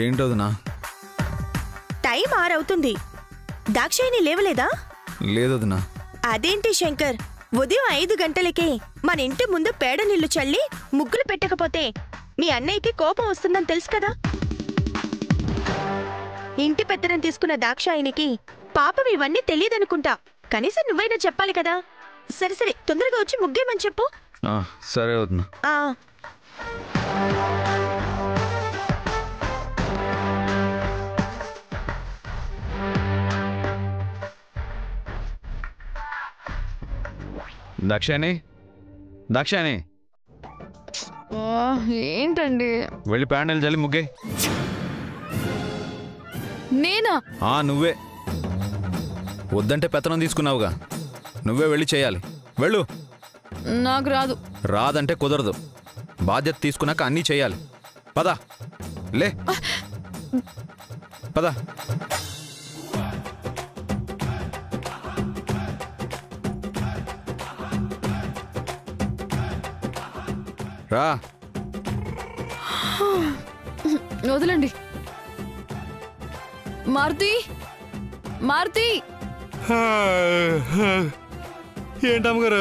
ఏంటోదినా? Time 6 అవుతుంది. దాక్షాయిని లేవలేదా? లేదోదినా. అదేంటి శంకర్, ఉదయం 5 గంటలకే మన ఇంటి ముందు పేడ నీళ్లు చల్లి ముగ్గులు పెట్టకపోతే మీ అన్నయ్యకి కోపం వస్తుందని తెలుసు కదా. ఇంటి పెత్తనం తీసుకున్న దాక్షాయినికి పాపం ఇవన్నీ తెలియదనుకుంటా. కనీసం నువ్వైనా చెప్పాలి కదా. సరే సరే, తొందరగా వచ్చి ముగ్గేమని చెప్పు. సరే వదినా. దాక్షాయిని, దాక్షాయిని, ఏంటండి? వెళ్ళి ప్యాండల్ చల్లి ముగ్గే. నేనా? నువ్వే. వద్దంటే పెత్తనం తీసుకున్నావుగా, నువ్వే వెళ్ళి చేయాలి. వెళ్ళు. నాకు రాదు. రాదంటే కుదరదు. బాధ్యత తీసుకున్నాక అన్నీ చేయాలి. పద, లే, పద. రా. వదలండి. మారుతి, మారుతి. ఏంటమ్మగారు?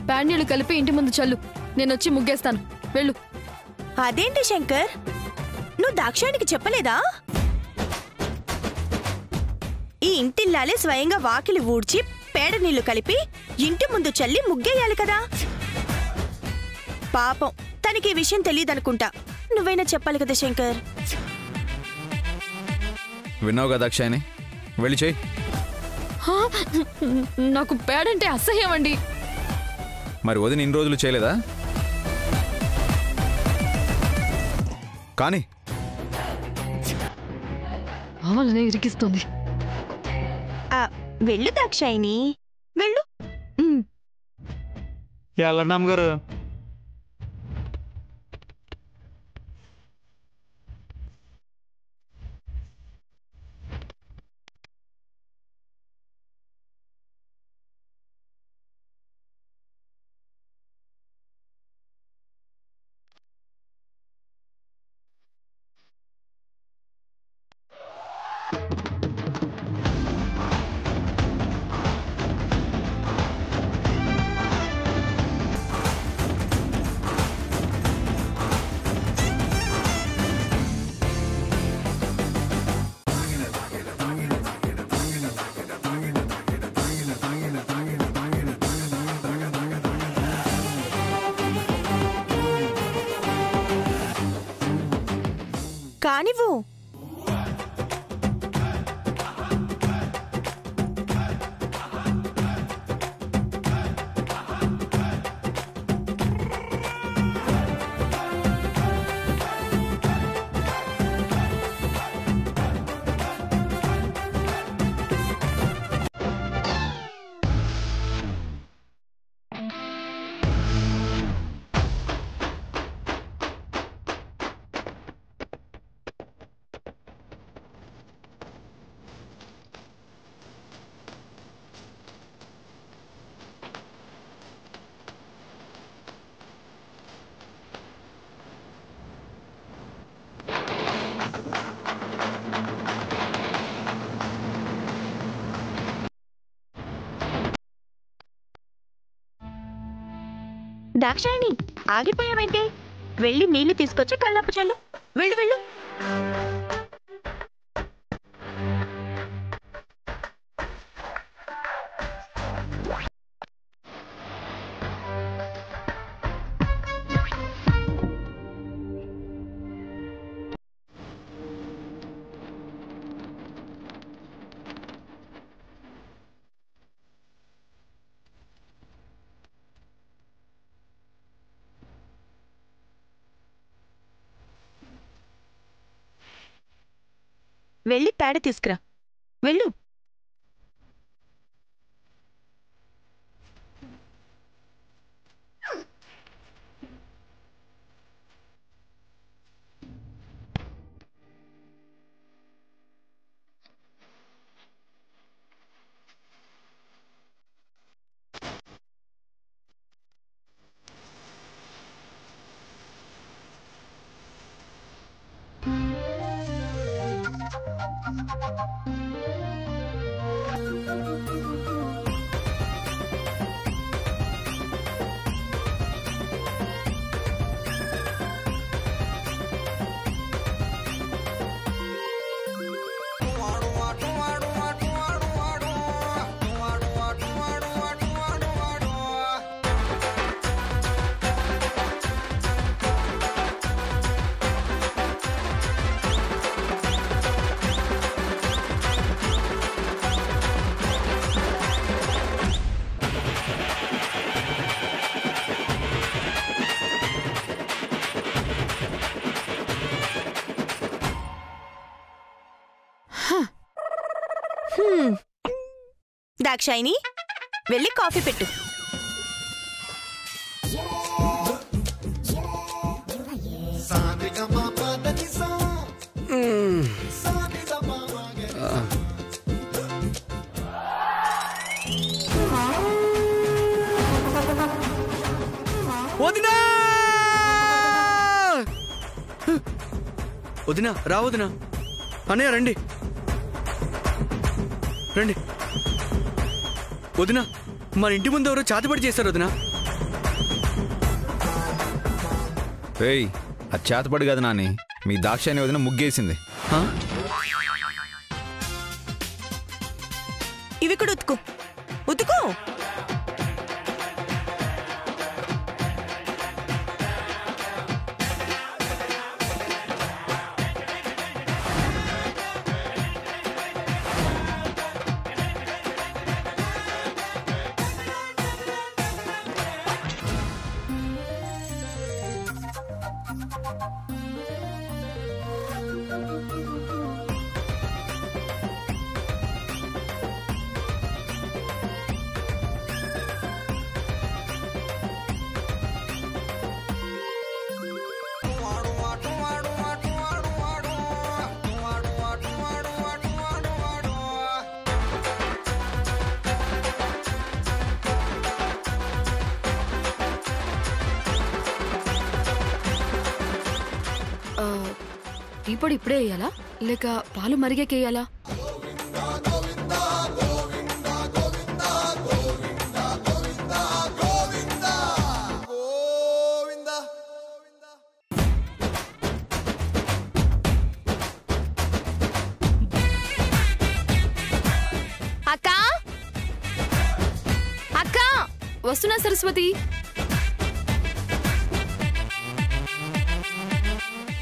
ప్యాన్నీళ్ళు కలిపి ఇంటి ముందు చల్లు, నేను వచ్చి ముగ్గేస్తాను. వెళ్ళు. అదేంటి శంకర్, నువ్వు దాక్షాయినికి చెప్పలేదా? ఈ ఇంటిల్లాలే స్వయంగా వాకిలి ఊడ్చి పేడ నీళ్లు కలిపి ఇంటి ముందు చల్లి ముగ్గేయాలి కదా. పాపం తనకి ఈ విషయం తెలియదనుకుంటా. నువ్వైనా చెప్పాలి కదా శంకర్. విన్నావుగా దాక్షాయిని, వెళ్ళి చెయ్యి. నాకు పేడంటే అసహ్యం అండి. మరి వదిన ఇన్ని రోజులు చేయలేదా? కానీ అవలనే ఇరికిస్తుంది. వెళ్ళు దాక్షాయిని, వెళ్ళు. అమ్మగారు. కానివ్వు. దాక్షాయిని, ఆగిపోయావేంటి? వెళ్ళి నీళ్లు తీసుకొచ్చి కళ్ళాపు చల్లు. వెళ్ళు వెళ్ళు. వెళ్ళి పేడ తీసుకురా. వెళ్ళు. దాక్షాయిని వెళ్ళి కాఫీ పెట్టు. వదినా వదినా రా వదినా. అన్నయ్య రండి రండి. వదినా మన ఇంటి ముందు ఎవరో చాతిపడి చేశారు వదినా. రేయ్ అది చేతపడి కదా నాని, మీ దాక్షాయని వదిన ముగ్గేసింది. ఇవి కూడా ఉతుకు ఉతుకు. టీ పొడి ఇప్పుడే వేయాలా లేక పాలు మరిగేకేయాలా? అక్కా అక్కా వస్తున్నా సరస్వతి.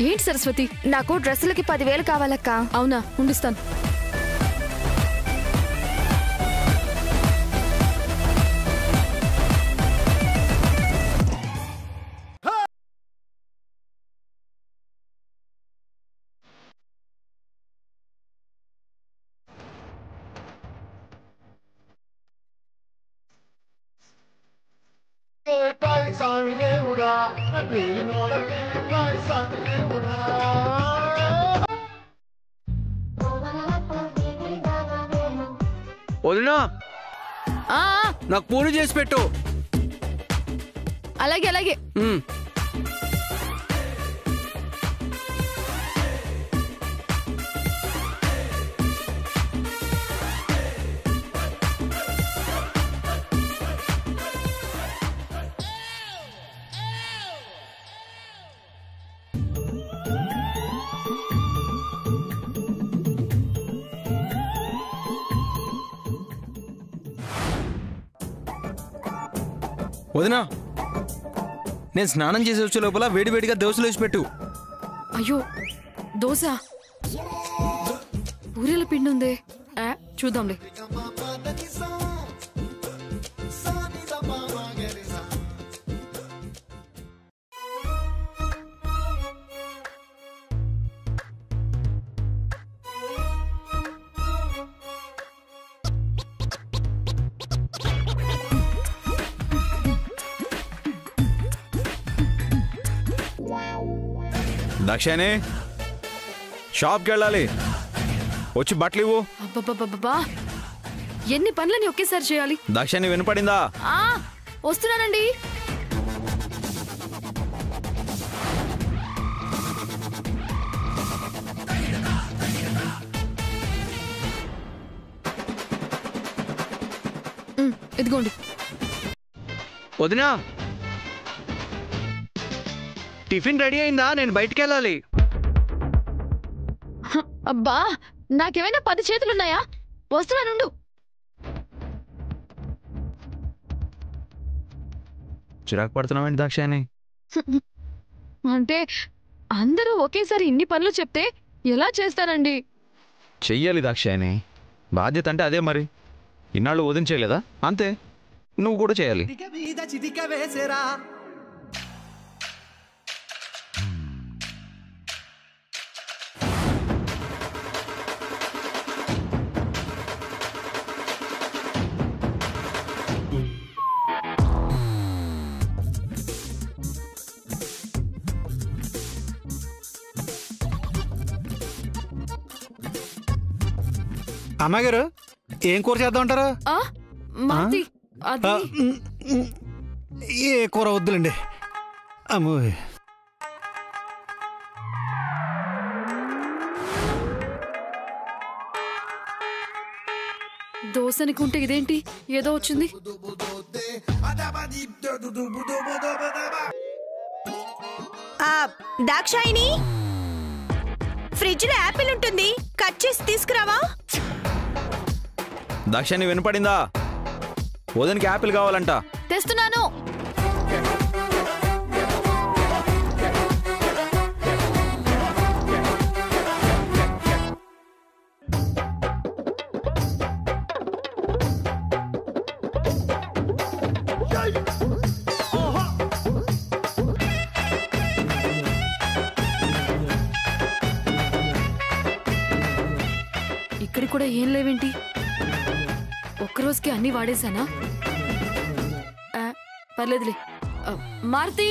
ఏంటి సరస్వతి? నాకు డ్రెస్సులకి 10,000 కావాలక్కా. అవునా, ఉండిస్తాను. వదినా నాకు పూలు చేసి పెట్టు. అలాగే అలాగే. వదినా నేను స్నానం చేసి వచ్చే లోపల వేడివేడిగా దోశలు వేసి పెట్టు. అయ్యో దోశ, పూరీల పిండి ఉందే. చూద్దాంలే. దాక్షాయని షాప్కి వెళ్ళాలి, వచ్చి బట్టలు ఇవ్వు. అబ్బబ్బబ్బబ్బా, ఎన్ని పనులని ఒకేసారి చేయాలి? దాక్షాయని వినపడిందా? వస్తున్నానండి. ఇదిగోండి. వదినా, టిఫిన్ రెడీ అయిందా? నేను బయటికి వెళ్ళాలి. అబ్బా, నాకేమైనా 10 చేతులున్నాయా? వస్తున్నానుండు. చిరాకు పడుతున్నావేంటి దాక్షాయని? అంటే అందరూ ఒకేసారి ఇన్ని పనులు చెప్తే ఎలా చేస్తానండి? చెయ్యాలి దాక్షాయని, బాధ్యత అంటే అదే మరి. ఇన్నాళ్ళు వదిన చేయలేదా? అంతే, నువ్వు కూడా చేయాలి. అమ్మాయి గారు, ఏం కూర చేద్దాం అంటారా? మారుతి, అది ఏ కూర వద్దులండి. అమ్మో, దోశనికుంటే ఇదేంటి ఏదో వచ్చింది? దాక్షాయిని, ఫ్రిడ్జ్ లో యాపిల్ ఉంటుంది, కట్ చేసి తీసుకురావా? దాక్షాయని వినపడిందా? వదినకి యాపిల్ కావాలంట. తెస్తున్నాను. ఇక్కడ కూడా ఏం లేవేంటి? ఒక్కరోజుకి అన్ని వాడేశానా? పర్లేదులే. మారుతి,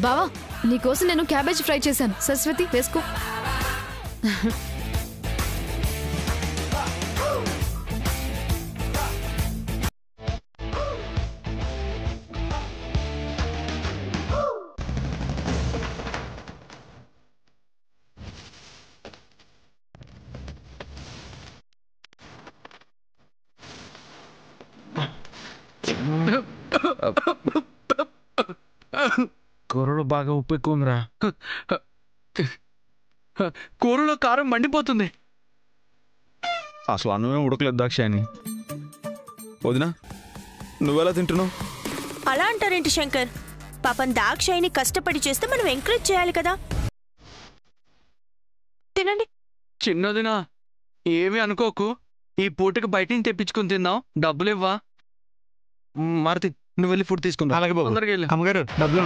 బావా, నీకోసం నేను క్యాబేజ్ ఫ్రై చేశాను. సరస్వతి, వేసుకో. కూరలో బాగా ఉప్పు ఎక్కువ ఉందిరా. కూరలో కారం మండిపోతుంది. అసలు అన్నమే ఉడకలేదు దాక్షాయని. వదినా, నువ్వెలా తింటున్నావు? అలా అంటారేంటి శంకర్? పాపం దాక్షాయిని కష్టపడి చేస్తే మనం ఎంకరేజ్ చేయాలి కదా. తినండి. చిన్నదినా, ఏమీ అనుకోకు. ఈ పూటకి బయట నుంచి తెప్పించుకుని తిందాం. డబ్బులు ఇవ్వా? మారుతి, నువ్వు వెళ్ళి ఫుడ్ తీసుకుందా. అలాగే బాబు. తొందరగా వెళ్ళు. అమ్మగారు, డబ్బులు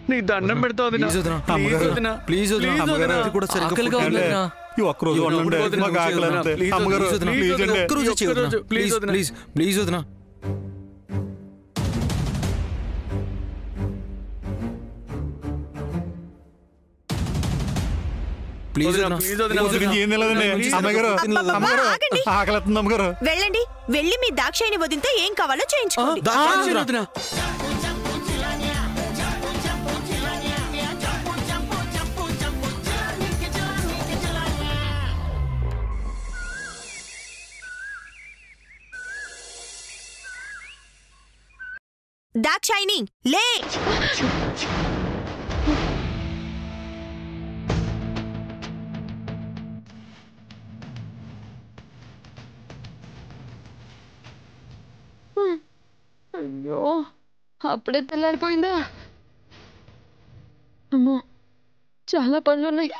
నీకు దండం పెడతావు వదినా. ప్లీజ్ వదినా. అమ్మగారు, ప్లీజ్ వదినా. అమ్మగారు, అది కూడా సరిగ్గా ఆకలిగా ఫుడ్ ఉంది తినలే. వదినా. ఈ ఒక్కరోజు ఉండండి, మాకు ఆకలి అంతే. అమ్మగారు ప్లీజ్ అండి. ప్లీజ్ వదినా. గురించి ఏం తెలియదండి. అమ్మగారు అమ్మగారు ఆకలి వస్తుంది అమ్మగారు. వెళ్ళండి, వెళ్ళి మీ దాక్షాయిని వదినతో ఏం కావాలో చేయించుకోండి. దాక్షాయిని లే. అయ్యో, అప్పుడే తెల్లారిపోయిందా? అమ్మో, చాలా పనులు ఉన్నాయి.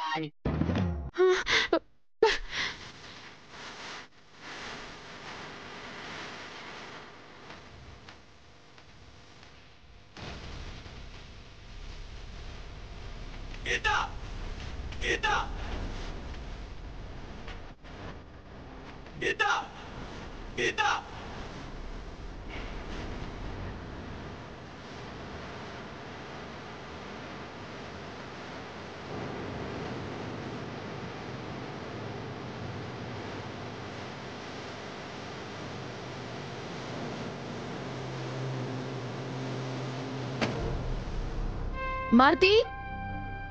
మారుతి,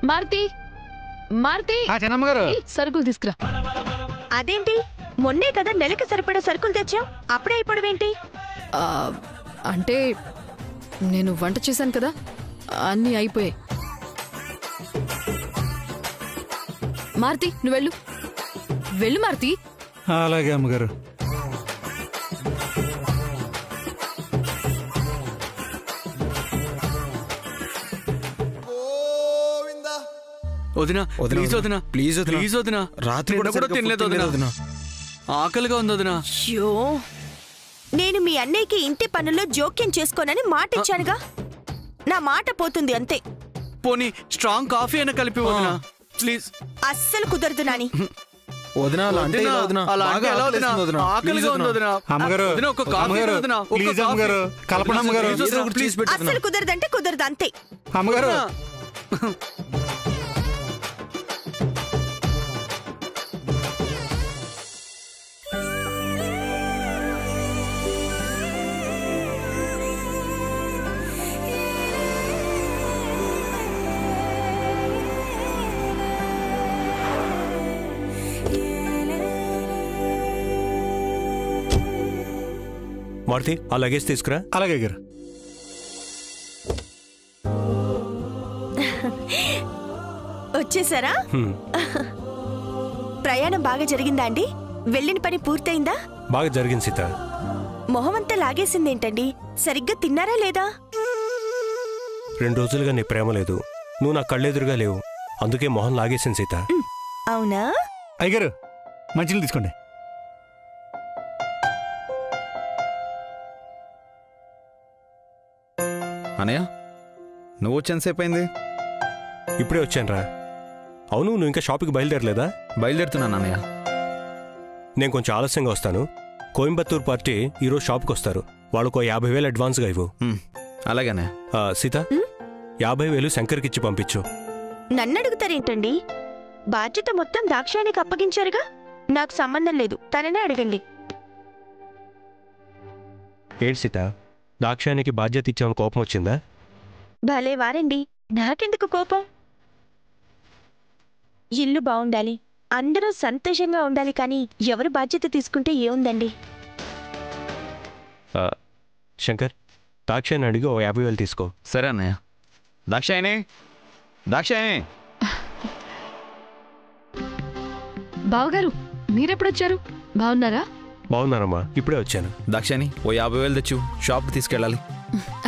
మారుతి, మారుతి, చిన్నమ్మగారు సరుకులు తీసుకురా. అదేంటి, మొన్నే కదా నెలకి సరిపడా సరుకులు తెచ్చావు, అప్పుడే అయిపోవడమేంటి? అంటే నేను వంట చేశాను కదా, అన్నీ అయిపోయాయి. మారుతి, నువ్వు వెళ్ళు, వెళ్ళు మారుతి. అలాగే అమ్మగారు. వదినా ప్లీజ్ వదినా, ప్లీజ్ ప్లీజ్ వదినా. రాత్రి కూడా తినలేదు వదినా, ఆకలిగా ఉంది వదినా. అయ్యో, నేను మీ అన్నయ్యకి ఇంటి పనుల్లో జోక్యం చేసుకోనని మాట ఇచ్చానుగా, నా మాట పోతుంది అంతే. పోనీ స్ట్రాంగ్ కాఫీ అయినా కలిపి వదినా ప్లీజ్. అస్సలు కుదరదు నాని. అస్సలు కుదరదంటే కుదరదు అంతే. అమ్మగారు మారుతి, ఆ లగేజ్ తీసుకురా. అలాగే గారు. వచ్చేసారా? ప్రయాణం బాగా జరిగిందా అండి? వెళ్ళిన పని పూర్తయిందా? బాగా జరిగింది సీత. మొహమంతా లాగేసిందేంటండి? సరిగ్గా తిన్నారా లేదా? 2 రోజులుగా నీ ప్రేమ లేదు, నువ్వు నా కళ్ళెదురుగా లేవు, అందుకే మొహం లాగేసింది సీత. అవునా? అయ్యగారు మంచిలు తీసుకోండి. అనయ్య, నువ్వు వచ్చేంతసేపు అయింది? ఇప్పుడే వచ్చానురా. అవును, నువ్వు ఇంకా షాప్కి బయలుదేరలేదా? బయలుదేరుతున్నాను అన్నయ్య. నేను కొంచెం ఆలస్యంగా వస్తాను. కోయంబత్తూర్ పార్టీ ఈరోజు షాప్కి వస్తారు, వాళ్ళకు 50,000 అడ్వాన్స్గా ఇవ్వు. అలాగే అన్నయ్య. సీత, 50,000 శంకర్కి ఇచ్చి పంపించు. నన్ను అడుగుతారేంటండి? బాధ్యత మొత్తం దాక్షాయినికి అప్పగించారుగా, నాకు సంబంధం లేదు, తననే అడగండి. ఏంటి సీత, దాక్షాయనికి బాధ్యత ఇచ్చామని కోపం వచ్చిందా? భలే వారండి, నాకెందుకు కోపం? ఇల్లు బాగుండాలి, అందరూ సంతోషంగా ఉండాలి, కానీ ఎవరు బాధ్యత తీసుకుంటే ఏముందండి? శంకర్, దాక్షాయని అడిగి 50,000 తీసుకో. సరే అన్నయ్య. దాక్షాయని, దాక్షాయని. బావగారు, మీరెప్పుడొచ్చారు? బాగున్నారా? బాగున్నారమ్మా, ఇప్పుడే వచ్చాను. దాక్షాయని, 50,000 తెచ్చు, షాప్కి తీసుకెళ్ళాలి.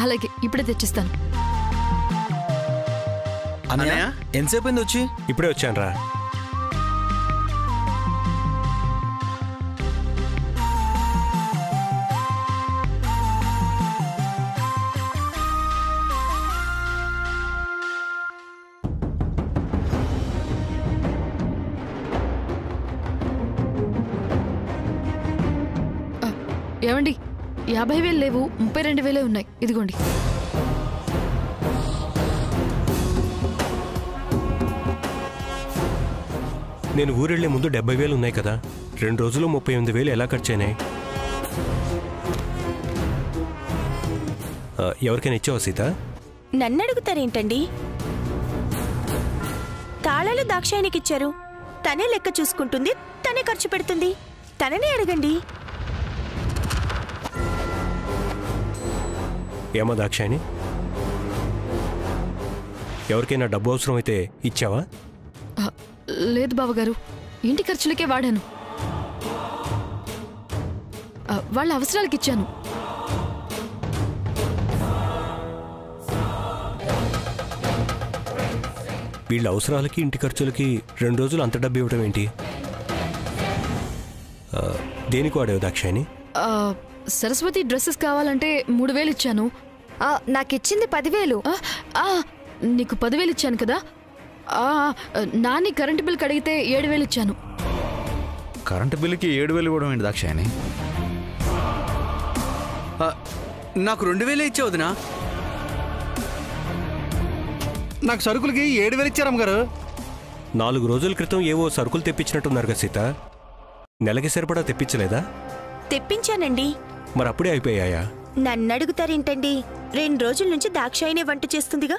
అలాగే, ఇప్పుడే తెచ్చిస్తాను. అన్నయ్య, ఎంతసేపు అయింది వచ్చి? ఇప్పుడే వచ్చాను రా. ఏమండి 50,000 లేవు, 32,000 ఉన్నాయి. ఇదిగోండి. నేను ఊరెళ్లే ముందు 70,000 ఉన్నాయి కదా, 2 రోజులు 38,000 ఎలా ఖర్చయినాయి? ఎవరికైనా ఇచ్చావా సీత? నన్నడుగుతారేంటండి? తాళాలు దాక్షాయనికి ఇచ్చారు. తనే లెక్క చూసుకుంటుంది, తనే ఖర్చు పెడుతుంది. తననే అడగండి. ఏమా దాక్షాయని, ఎవరికైనా డబ్బు అవసరం అయితే ఇచ్చావా? లేదు బావగారు, ఇంటి ఖర్చులకే వాడాను. వాళ్ళ అవసరాలకి ఇచ్చాను. వీళ్ళ అవసరాలకి ఇంటి ఖర్చులకి 2 రోజులు అంత డబ్బు ఇవ్వడం ఏంటి? దేనికి వాడేవు దాక్షాయని? సరస్వతి డ్రెస్సెస్ కావాలంటే 3,000 ఇచ్చాను. నాకిచ్చింది 10,000. నీకు 10,000 ఇచ్చాను కదా. నాని కరెంటు బిల్ కడిగితే 7,000 ఇచ్చాను. కరెంటు బిల్లుకి 7,000 ఇవ్వడం ఏంటి దాక్షాయని? నాకు 2,000 ఇచ్చే వదినా. నాకు సరుకులకి 7,000 ఇచ్చారు అమ్మగారు. 4 రోజుల క్రితం ఏవో సరుకులు తెప్పించినట్టున్నారు కదా సీత, నెలకి సరిపడా తెప్పించలేదా? తెప్పించానండి. మరి అప్పుడే అయిపోయాయా? నన్నడుగుతారేంటండి? 2 రోజుల నుంచి దాక్షాయినే వంట చేస్తుందిగా.